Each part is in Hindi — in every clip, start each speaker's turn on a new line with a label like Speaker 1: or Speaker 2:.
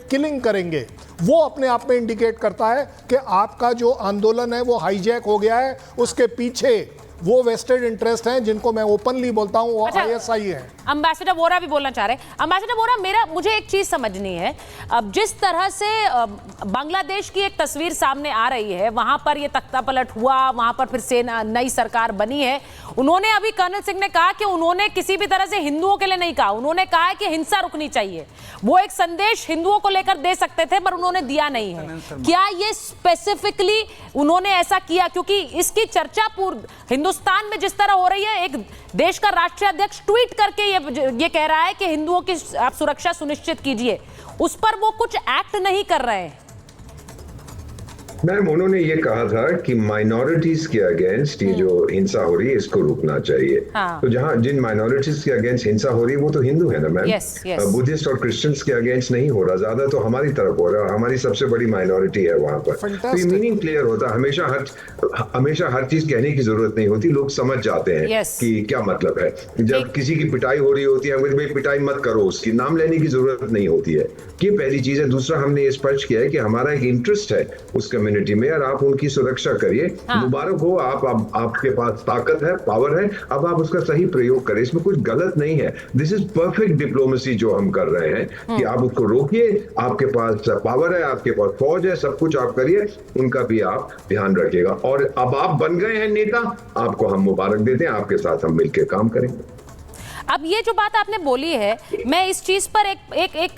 Speaker 1: किलिंग करेंगे, वो अपने आप में इंडिकेट करता है कि आपका जो आंदोलन है वो हाईजैक हो गया है। उसके पीछे वो वेस्टेड इंटरेस्ट हैं जिनको मैं ओपनली बोलता हूं, वो आईएसआई है।
Speaker 2: एम्बेसडर वोरा भी बोलना चाह रहे हैं। एम्बेसडर वोरा, मुझे एक चीज समझनी है, अब जिस तरह से बांग्लादेश की एक तस्वीर सामने आ रही है, वहां पर ये तख्तापलट हुआ, वहां पर फिर से नई सरकार बनी है। उन्होंने अभी कर्नल सिंह ने कहा कि उन्होंने किसी भी तरह से हिंदुओं के लिए नहीं कहा, उन्होंने कहा है कि हिंसा रुकनी चाहिए। वो एक संदेश हिंदुओं को लेकर दे सकते थे पर उन्होंने दिया नहीं है। क्या ये स्पेसिफिकली उन्होंने ऐसा किया क्योंकि इसकी चर्चा हिंदुस्तान में जिस तरह हो रही है, एक देश का राष्ट्रीय अध्यक्ष ट्वीट करके ये कह रहा है कि हिंदुओं की आप सुरक्षा सुनिश्चित कीजिए, उस पर वो कुछ एक्ट नहीं कर रहे हैं।
Speaker 3: मैम, उन्होंने ये कहा था कि माइनॉरिटीज के अगेंस्ट ये जो हिंसा हो रही है इसको रुकना चाहिए। तो जहां जिन माइनॉरिटीज के अगेंस्ट हिंसा हो रही है वो तो हिंदू है ना मैम, बुद्धिस्ट और क्रिश्चियंस के अगेंस्ट नहीं हो रहा, ज्यादा तो हमारी तरफ हो रहा है, हमारी सबसे बड़ी माइनॉरिटी है वहां पर। तो ये मीनिंग क्लियर होता है, हमेशा हर चीज कहने की जरूरत नहीं होती, लोग समझ जाते हैं कि क्या मतलब है। जब किसी की पिटाई हो रही होती है, भाई पिटाई मत करो, उसकी नाम लेने की जरूरत नहीं होती है। ये पहली चीज है। दूसरा, हमने ये स्पष्ट किया है कि हमारा एक इंटरेस्ट है उस कम्युनिटी में और आप उनकी सुरक्षा करिए। मुबारक हो, आपके पास ताकत है, पावर है, अब आप उसका सही प्रयोग करें, इसमें कुछ गलत नहीं है। दिस इज परफेक्ट डिप्लोमेसी जो हम कर रहे हैं कि आप उसको रोकिए, आपके पास पावर है, आपके पास फौज है, सब कुछ आप करिए, उनका भी आप ध्यान रखिएगा। और अब आप बन गए हैं नेता, आपको हम मुबारक देते हैं, आपके साथ हम मिलकर काम करेंगे।
Speaker 2: अब ये जो बात आपने बोली है, मैं इस चीज पर एक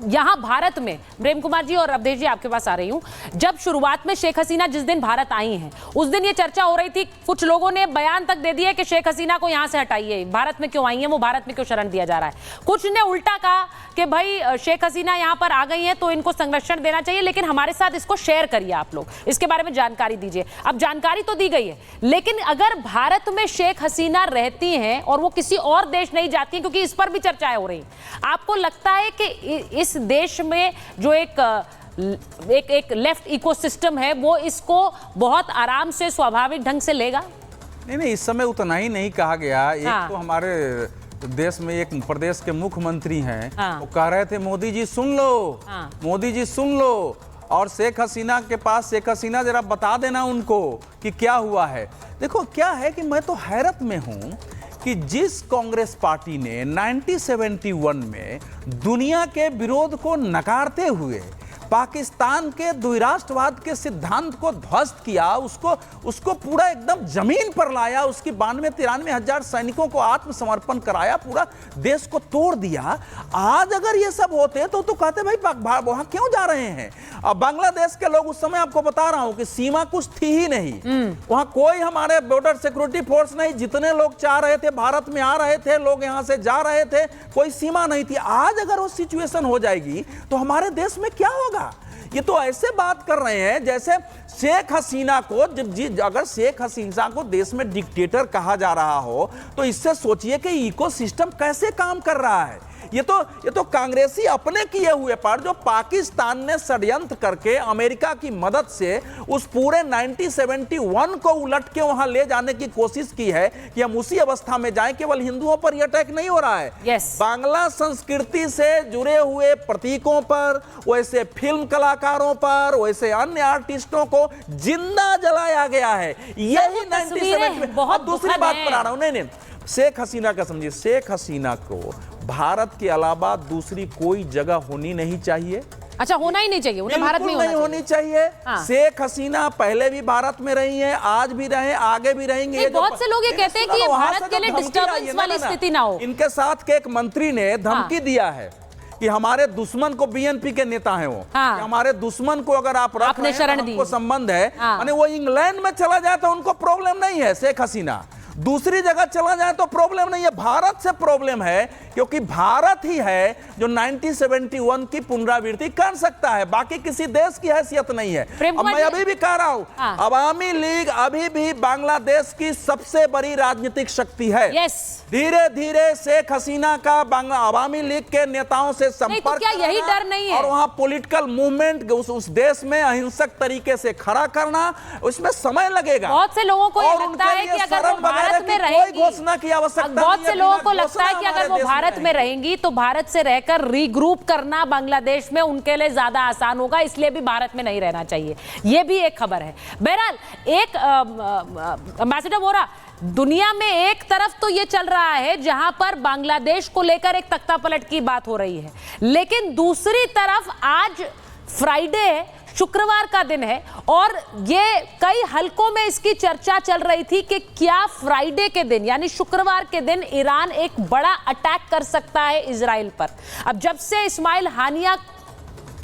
Speaker 2: यहाँ भारत में, प्रेम कुमार जी और अवधेश जी आपके पास आ रही हूँ। जब शुरुआत में शेख हसीना जिस दिन भारत आई हैं, उस दिन ये चर्चा हो रही थी, कुछ लोगों ने बयान तक दे दिया कि शेख हसीना को यहाँ से हटाइए, भारत में क्यों आई हैं, वो भारत में क्यों शरण दिया जा रहा है। कुछ ने उल्टा कहा कि भाई शेख हसीना यहाँ पर आ गई हैं तो इनको संरक्षण देना चाहिए, लेकिन हमारे साथ इसको शेयर करिए, आप लोग इसके बारे में जानकारी दीजिए। अब जानकारी तो दी गई है, लेकिन अगर भारत में शेख हसीना रहती हैं और वो किसी और देश नहीं जाती, क्योंकि इस पर भी चर्चाएं हो रही, आपको लगता है कि इस देश में जो एक लेफ्ट इकोसिस्टम है वो इसको बहुत आराम से स्वाभाविक ढंग से लेगा?
Speaker 4: नहीं, इस समय उतना ही नहीं कहा गया। एक तो हमारे देश में एक प्रदेश के मुख्यमंत्री हैं, वो कह रहे थे मोदी जी सुन लो, मोदी जी सुन लो, और शेख हसीना के पास, शेख हसीना जरा बता देना उनको कि क्या हुआ है। देखो क्या है कि मैं तो हैरत में हूं कि जिस कांग्रेस पार्टी ने 1971 में दुनिया के विरोध को नकारते हुए पाकिस्तान के द्विराष्ट्रवाद के सिद्धांत को ध्वस्त किया, उसको पूरा एकदम जमीन पर लाया, उसकी 92-93 हजार सैनिकों को आत्मसमर्पण कराया, पूरा देश को तोड़ दिया। आज अगर ये सब होते तो कहते भाई वहां क्यों जा रहे हैं। अब बांग्लादेश के लोग, उस समय आपको बता रहा हूं कि सीमा कुछ थी ही नहीं, वहां कोई हमारे बॉर्डर सिक्योरिटी फोर्स नहीं, जितने लोग चाह रहे थे भारत में आ रहे थे, लोग यहां से जा रहे थे, कोई सीमा नहीं थी। आज अगर वो सिचुएशन हो जाएगी तो हमारे देश में क्या होगा। ये तो ऐसे बात कर रहे हैं जैसे शेख हसीना को, अगर शेख हसीना को देश में डिक्टेटर कहा जा रहा हो तो इससे सोचिए कि इकोसिस्टम कैसे काम कर रहा है। ये तो कांग्रेसी अपने किए हुए पर, जो पाकिस्तान ने षड्यंत्र करके अमेरिका की मदद से उस पूरे 1971 को उलट के वहां ले जाने की कोशिश की है कि हम उसी अवस्था में जाएं। केवल हिंदुओं पर यह अटैक नहीं हो रहा है, बांग्ला संस्कृति से जुड़े हुए प्रतीकों पर, वैसे फिल्म कलाकारों पर, वैसे अन्य आर्टिस्टों को जिंदा जलाया गया है। यही 1970 में। बहुत दूसरी बात पर आ रहा हूं, नहीं, शेख हसीना का समझिए, शेख हसीना को भारत के अलावा दूसरी कोई जगह होनी नहीं चाहिए।
Speaker 2: अच्छा, होना ही नहीं चाहिए, उन्हें भारत में
Speaker 4: नहीं होनी चाहिए। शेख हसीना पहले भी भारत में रही हैं, आज भी रहे, आगे भी रहेंगे।
Speaker 2: बहुत से लोग ये कहते हैं कि ये भारत के लिए डिस्टर्बेंस वाली स्थिति ना हो।
Speaker 4: इनके साथ के एक मंत्री ने धमकी दिया है कि हमारे दुश्मन को, बीएनपी के नेता हैं वो, हमारे दुश्मन को अगर आप रख रहे हैं, हमको संबंध है, माने वो इंग्लैंड में चला जाए तो उनको प्रॉब्लम नहीं है, शेख हसीना दूसरी जगह चला जाए तो प्रॉब्लम नहीं है। भारत से प्रॉब्लम है, क्योंकि भारत ही है जो 1971 की पुनरावृत्ति कर सकता है, बाकी किसी देश की हैसियत नहीं है। अब मैं अभी भी कह रहा हूं, अवामी लीग अभी भी बांग्लादेश की सबसे बड़ी राजनीतिक शक्ति है। धीरे धीरे शेख हसीना का अवामी लीग के नेताओं से संपर्क,
Speaker 2: क्या यही डर नहीं है,
Speaker 4: और वहां पॉलिटिकल मूवमेंट उस देश में अहिंसक तरीके से खड़ा करना, उसमें समय लगेगा।
Speaker 2: बहुत से लोगों को लगता है कि अगर भारत में रहेंगी,
Speaker 4: घोषणा की आवश्यकता
Speaker 2: बहुत से लोगों को लगता है कि अगर वो भारत में रहेंगी तो भारत से रहकर रीग्रुप करना बांग्लादेश में उनके लिए ज्यादा आसान होगा, इसलिए भी भारत में नहीं रहना चाहिए। ये भी एक खबर है। बहरहाल एक एम्बेसडर वोरा, दुनिया में एक तरफ तो ये चल रहा है जहां पर बांग्लादेश को लेकर एक तख्ता पलट की बात हो रही है, लेकिन दूसरी तरफ आज फ्राइडे, शुक्रवार का दिन है और ये कई हलकों में इसकी चर्चा चल रही थी कि क्या फ्राइडे के दिन यानी शुक्रवार के दिन ईरान एक बड़ा अटैक कर सकता है इजराइल पर। अब जब से इस्माइल हानिया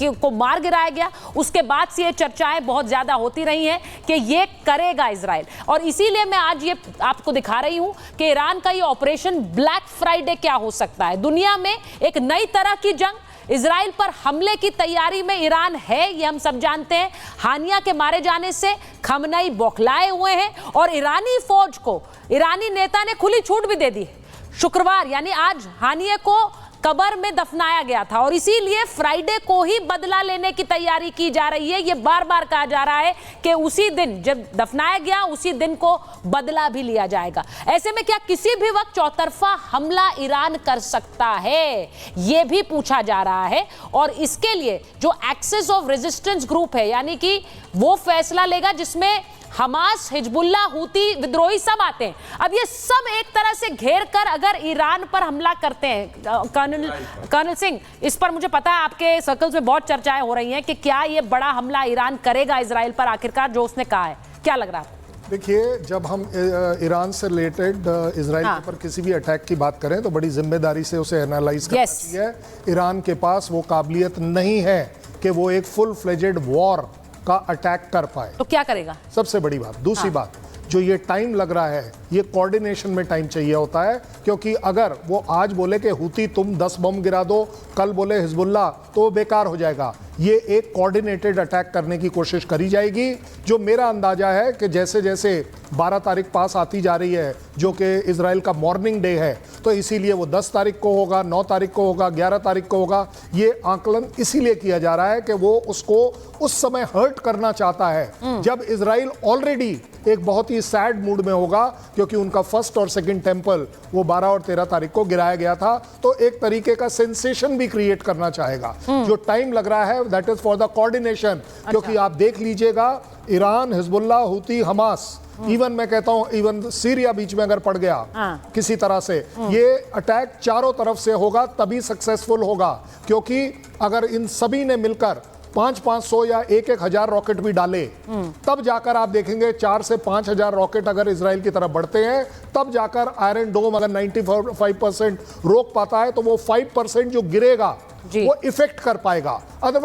Speaker 2: को मार गिराया गया उसके बाद से ये चर्चाएं बहुत ज्यादा होती रही हैं कि ये करेगा इजराइल, और इसीलिए मैं आज ये आपको दिखा रही हूं कि ईरान का ये ऑपरेशन ब्लैक फ्राइडे क्या हो सकता है। दुनिया में एक नई तरह की जंग, इजराइल पर हमले की तैयारी में ईरान है, ये हम सब जानते हैं। हानिया के मारे जाने से खमनई बौखलाए हुए हैं और ईरानी फौज को ईरानी नेता ने खुली छूट भी दे दी है। शुक्रवार यानी आज हानिया को कब्र में दफनाया गया था और इसीलिए फ्राइडे को ही बदला लेने की तैयारी की जा रही है। ये बार बार कहा जा रहा है कि उसी दिन जब दफनाया गया उसी दिन को बदला भी लिया जाएगा। ऐसे में क्या किसी भी वक्त चौतरफा हमला ईरान कर सकता है, ये भी पूछा जा रहा है। और इसके लिए जो एक्सेस ऑफ रेजिस्टेंस ग्रुप है यानी कि वो फैसला लेगा जिसमें हमास, हिजबुल्लाह, हूती विद्रोही सब आते हैं। अब ये सब एक तरह से घेर कर अगर ईरान पर हमला करते हैं, कर्नल सिंह, इस पर मुझे पता है आपके सर्कल्स में बहुत चर्चाएं हो रही हैं कि क्या ये बड़ा हमला ईरान करेगा इजराइल पर आखिरकार, जो उसने कहा है, क्या लग रहा है?
Speaker 1: देखिए, जब हम ईरान से रिलेटेड इजराइल के ऊपर किसी भी अटैक की बात करें तो बड़ी जिम्मेदारी से उसे एनालाइज करना चाहिए। ईरान के पास वो काबिलियत नहीं है कि वो एक फुल फ्लेजेड वॉर का अटैक कर पाए।
Speaker 2: तो क्या करेगा?
Speaker 1: सबसे बड़ी बात। दूसरी बात, जो ये टाइम लग रहा है, ये कोऑर्डिनेशन में टाइम चाहिए होता है, क्योंकि अगर वो आज बोले कि हूती तुम 10 बम गिरा दो, कल बोले हिजबुल्लाह, तो बेकार हो जाएगा। ये एक कोऑर्डिनेटेड अटैक करने की कोशिश करी जाएगी। जो मेरा अंदाजा है कि जैसे जैसे 12 तारीख पास आती जा रही है, जो कि इजराइल का मॉर्निंग डे है, तो इसीलिए वो 10 तारीख को होगा, 9 तारीख को होगा, 11 तारीख को होगा। ये आकलन इसीलिए किया जा रहा है कि वो उसको उस समय हर्ट करना चाहता है जब इजराइल ऑलरेडी एक बहुत ही सैड मूड में होगा, क्योंकि उनका फर्स्ट और सेकंड टेम्पल वो 12 और 13 तारीख को गिराया गया था। तो एक तरीके का सेंसेशन भी क्रिएट करना चाहेगा। जो टाइम लग रहा है that is for the coordination. क्योंकि आप देख लीजिएगा, Iran, Hezbollah, Houthi, Hamas, even मैं कहता हूं इवन सीरिया बीच में अगर पड़ गया किसी तरह से, ये अटैक चारों तरफ से होगा तभी सक्सेसफुल होगा। क्योंकि अगर इन सभी ने मिलकर 500 या 1,000 रॉकेट भी डाले, तब जाकर आप देखेंगे 4 से 5,000 रॉकेट अगर इजराइल की तरफ बढ़ते हैं, तब जाकर आयरन डोम अगर 95% रोक पाता है, तो वो 5% जो गिरेगा वो इफेक्ट कर पाएगा। अदरवाइज